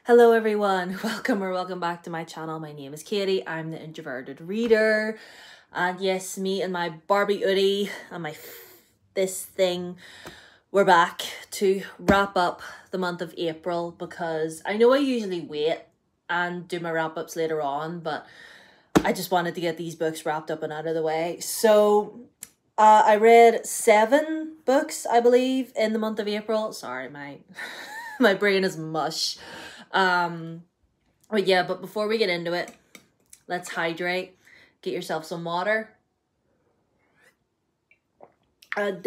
Hello everyone, welcome back to my channel. My name is Katie, I'm the Introverted Reader. And yes, me and my Barbie hoodie and this thing, we're back to wrap up the month of April because I know I usually wait and do my wrap-ups later on, but I just wanted to get these books wrapped up and out of the way. So I read 7 books, I believe, in the month of April. Sorry, my brain is mush. But before we get into it, let's hydrate. Get yourself some water. And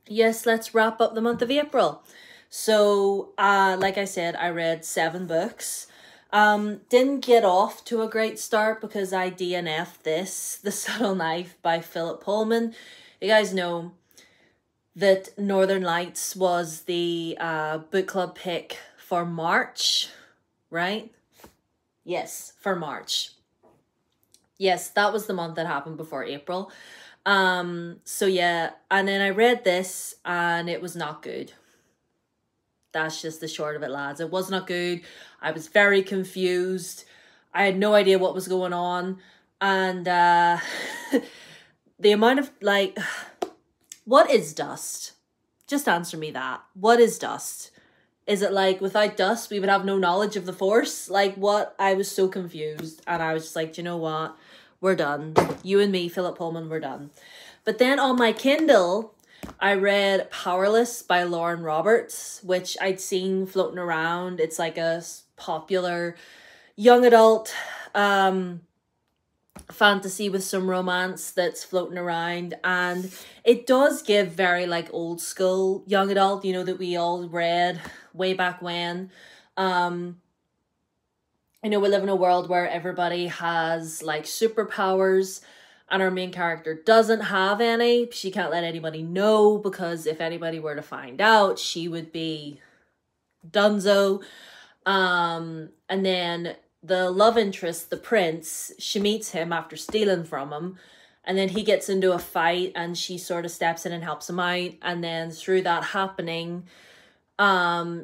yes, let's wrap up the month of April. So, like I said, I read 7 books. Didn't get off to a great start because I DNF'd this, The Subtle Knife by Philip Pullman. You guys know that Northern Lights was the book club pick for March, right? Yes, for March. Yes, that was the month that happened before April. So yeah, and then I read this and it was not good. That's just the short of it, lads. It was not good. I was very confused. I had no idea what was going on. And the amount of, like, what is dust? Just answer me that. What is dust? Is it like without dust, we would have no knowledge of the Force? Like what? I was so confused. And I was just like, do you know what? We're done. You and me, Philip Pullman, we're done. But then on my Kindle, I read Powerless by Lauren Roberts, which I'd seen floating around. It's like a popular young adult fantasy with some romance that's floating around, and it does give very like old school young adult, you know, that we all read way back when. You know, we live in a world where everybody has like superpowers and our main character doesn't have any. She can't let anybody know because if anybody were to find out, she would be donezo. And then the love interest, the prince, she meets him after stealing from him, and then he gets into a fight and she sort of steps in and helps him out, and then through that happening,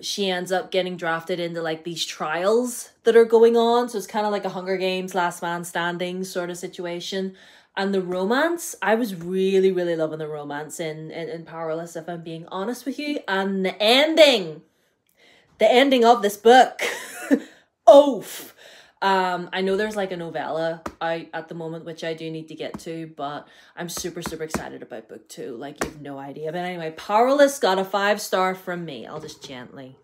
she ends up getting drafted into like these trials that are going on. So it's kind of like a Hunger Games, Last Man Standing sort of situation. And the romance, I was really loving the romance in Powerless, if I'm being honest with you. And the ending of this book, oof. I know there's like a novella out at the moment, which I do need to get to, but I'm super excited about book 2. Like, you've no idea. But anyway, Powerless got a 5-star from me. I'll just gently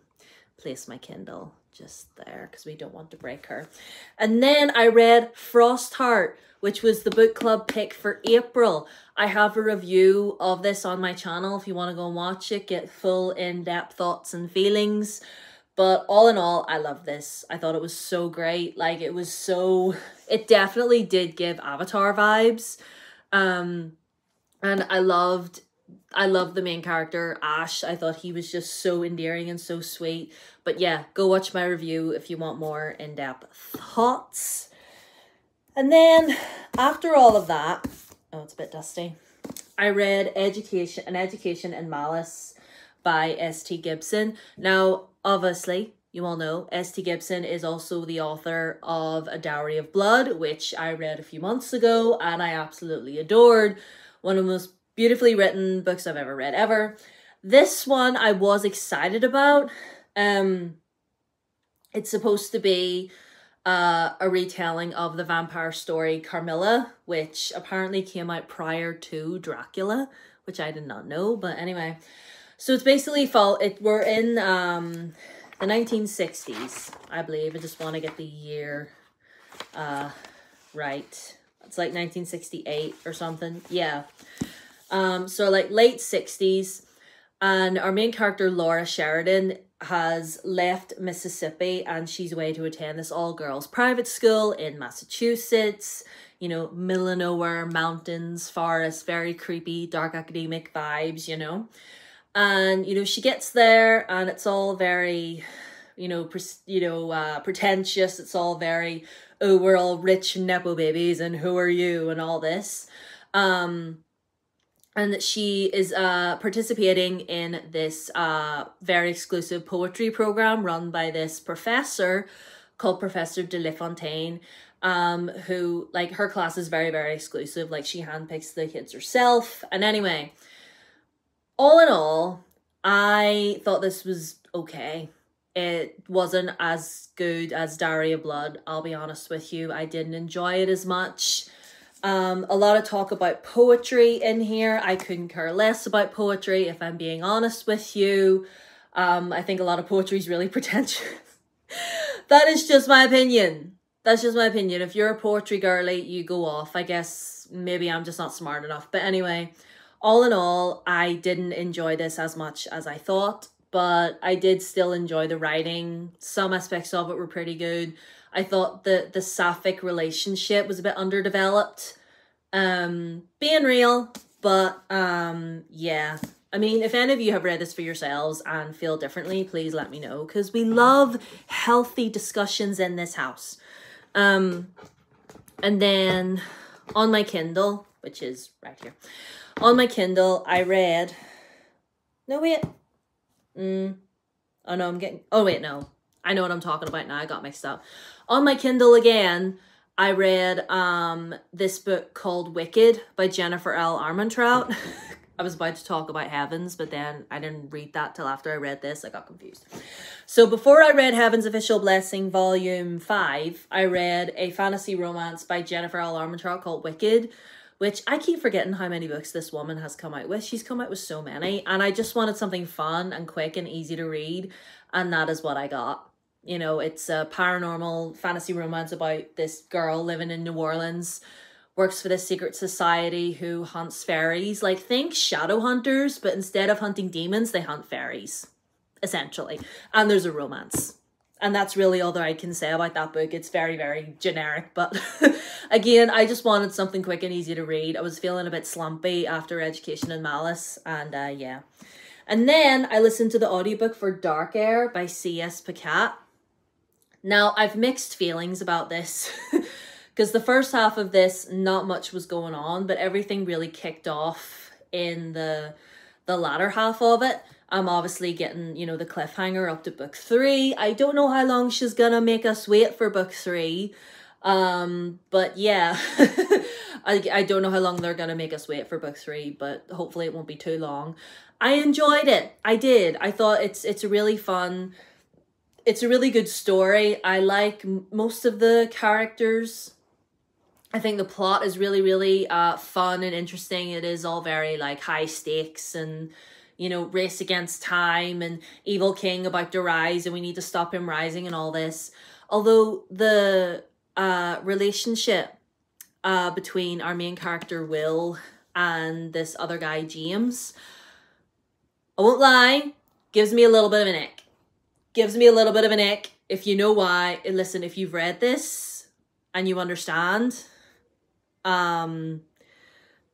place my Kindle just there because we don't want to break her. And then I read Frostheart, which was the book club pick for April. I have a review of this on my channel if you want to go and watch it, get full in-depth thoughts and feelings. But all in all, I love this. I thought it was so great. Like, it definitely did give Avatar vibes. And I loved the main character, Ash. I thought he was just so endearing and so sweet. But yeah, go watch my review if you want more in-depth thoughts. And then after all of that, oh, it's a bit dusty. I read An Education in Malice by S.T. Gibson. Now, obviously, you all know S.T. Gibson is also the author of A Dowry of Blood, which I read a few months ago and I absolutely adored. One of the most beautifully written books I've ever read ever. This one I was excited about. It's supposed to be a retelling of the vampire story Carmilla, which apparently came out prior to Dracula, which I did not know, but anyway. So it's basically we're in the 1960s, I believe. I just want to get the year right. It's like 1968 or something. Yeah. So like late 60s, and our main character, Laura Sheridan, has left Mississippi and she's away to attend this all-girls private school in Massachusetts. You know, middle of nowhere, mountains, forest, very creepy, dark academic vibes, you know. And, you know, she gets there and it's all very, pretentious. It's all very, oh, we're all rich Nepo babies and who are you and all this. and she is participating in this very exclusive poetry program run by this professor called Professor de La Fontaine, who, like, her class is very, very exclusive. Like, she handpicks the kids herself. And anyway, all in all, I thought this was okay. It wasn't as good as Diary of Blood, I'll be honest with you. I didn't enjoy it as much. A lot of talk about poetry in here. I couldn't care less about poetry, if I'm being honest with you. I think a lot of poetry is really pretentious. That is just my opinion. That's just my opinion. If you're a poetry girly, you go off. I guess maybe I'm just not smart enough. But anyway, all in all, I didn't enjoy this as much as I thought, but I did still enjoy the writing. Some aspects of it were pretty good. I thought the sapphic relationship was a bit underdeveloped. Being real, but yeah. I mean, if any of you have read this for yourselves and feel differently, please let me know, because we love healthy discussions in this house. And then on my Kindle, which is right here, on my Kindle, I read, no, wait. Oh, no, I'm getting, oh, wait, no. I know what I'm talking about now. I got mixed up. On my Kindle again, I read this book called Wicked by Jennifer L. Armentrout. I was about to talk about Heavens, but then I didn't read that till after I read this. I got confused. So before I read Heaven's Official Blessing Volume 5, I read a fantasy romance by Jennifer L. Armentrout called Wicked, which I keep forgetting how many books this woman has come out with. She's come out with so many, and I just wanted something fun and quick and easy to read, and that is what I got. You know, it's a paranormal fantasy romance about this girl living in New Orleans, works for this secret society who hunts fairies. Like, think shadow hunters, but instead of hunting demons, they hunt fairies, essentially. And there's a romance. And that's really all that I can say about that book. It's very, very generic. But again, I just wanted something quick and easy to read. I was feeling a bit slumpy after Education and Malice. And yeah. And then I listened to the audiobook for Dark Air by C.S. Pacat. Now, I've mixed feelings about this. Because the first half of this, not much was going on, but everything really kicked off in the latter half of it. I'm obviously getting, you know, the cliffhanger up to book 3. I don't know how long she's gonna make us wait for book 3. But yeah, I don't know how long they're gonna make us wait for book 3, but hopefully it won't be too long. I enjoyed it. I did. I thought it's a really fun, it's a really good story. I like most of the characters. I think the plot is really, really fun and interesting. It is all very, like, high stakes and, you know, race against time and evil king about to rise and we need to stop him rising and all this. Although the relationship between our main character Will and this other guy James, I won't lie, gives me a little bit of an ick. Gives me a little bit of an ick. If you know why, listen, if you've read this and you understand, then,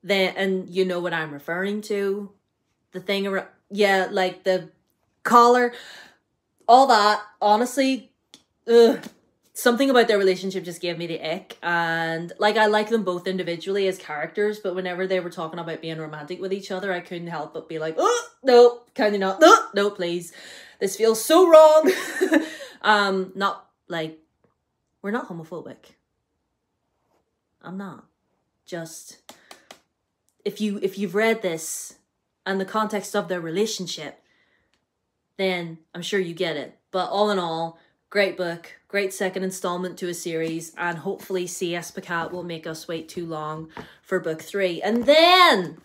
and you know what I'm referring to, the thing around, yeah, like the collar, all that, honestly, something about their relationship just gave me the ick. And, like, I like them both individually as characters, but whenever they were talking about being romantic with each other, I couldn't help but be like, oh, no, can you not? No, no, please. This feels so wrong. Not, like, we're not homophobic. I'm not. Just, if you've read this and the context of their relationship, then I'm sure you get it. But all in all, great book, great second installment to a series, and hopefully C.S. Pacat will make us wait too long for book 3. And then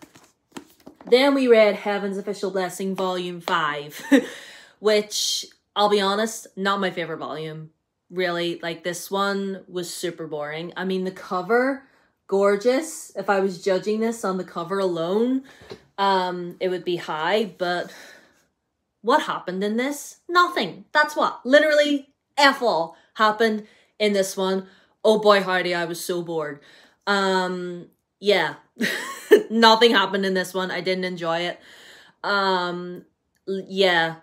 we read Heaven's Official Blessing Volume 5, which, I'll be honest, not my favorite volume. Really, like, this one was super boring. I mean, the cover, gorgeous. If I was judging this on the cover alone, it would be high, but what happened in this? Nothing. That's what literally F all happened in this one. Oh boy, howdy, I was so bored. Yeah, nothing happened in this one. I didn't enjoy it. Yeah,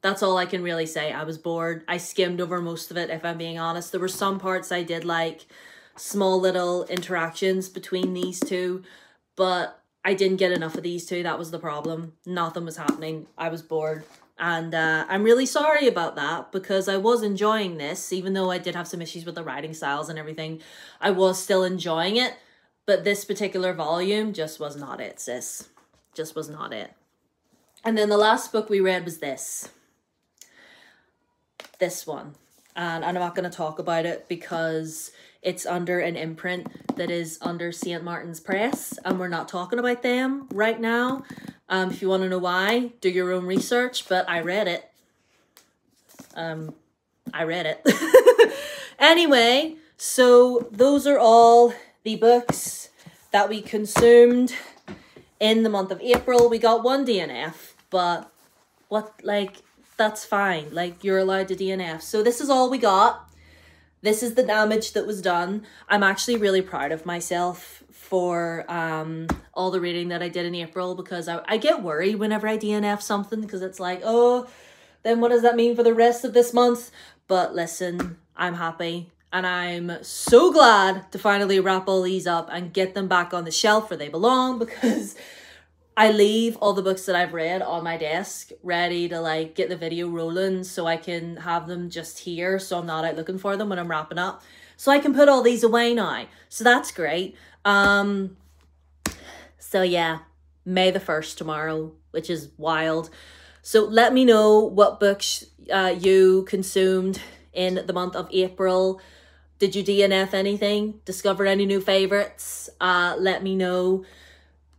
that's all I can really say. I was bored. I skimmed over most of it, if I'm being honest. There were some parts I did like, small little interactions between these two, but I didn't get enough of these two. That was the problem. Nothing was happening. I was bored. And I'm really sorry about that, because I was enjoying this, even though I did have some issues with the writing styles and everything. I was still enjoying it, but this particular volume just was not it, sis. Just was not it. And then the last book we read was this one. And I'm not going to talk about it because it's under an imprint that is under St. Martin's Press, and we're not talking about them right now. If you want to know why, do your own research, but I read it. Anyway, so those are all the books that we consumed in the month of April. We got one DNF, but that's fine. Like, you're allowed to DNF. So this is all we got. This is the damage that was done. I'm actually really proud of myself for all the reading that I did in April, because I get worried whenever I DNF something, because it's like, oh, then what does that mean for the rest of this month? But listen, I'm happy, and I'm so glad to finally wrap all these up and get them back on the shelf where they belong, because I leave all the books that I've read on my desk ready to like get the video rolling, so I can have them just here, so I'm not out looking for them when I'm wrapping up. So I can put all these away now. So that's great. So yeah, May the 1st tomorrow, which is wild. So let me know what books you consumed in the month of April. Did you DNF anything? Discover any new favorites? Let me know.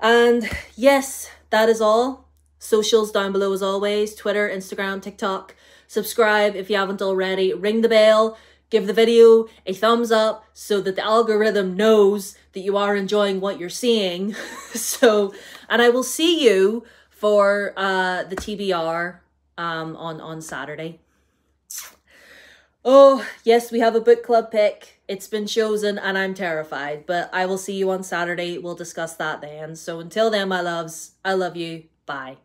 And yes, that is all. Socials down below as always. Twitter, Instagram, TikTok. Subscribe if you haven't already. Ring the bell. Give the video a thumbs up so that the algorithm knows that you are enjoying what you're seeing. And I will see you for the TBR on Saturday. Oh, yes, we have a book club pick. It's been chosen and I'm terrified, but I will see you on Saturday. We'll discuss that then. So until then, my loves, I love you. Bye.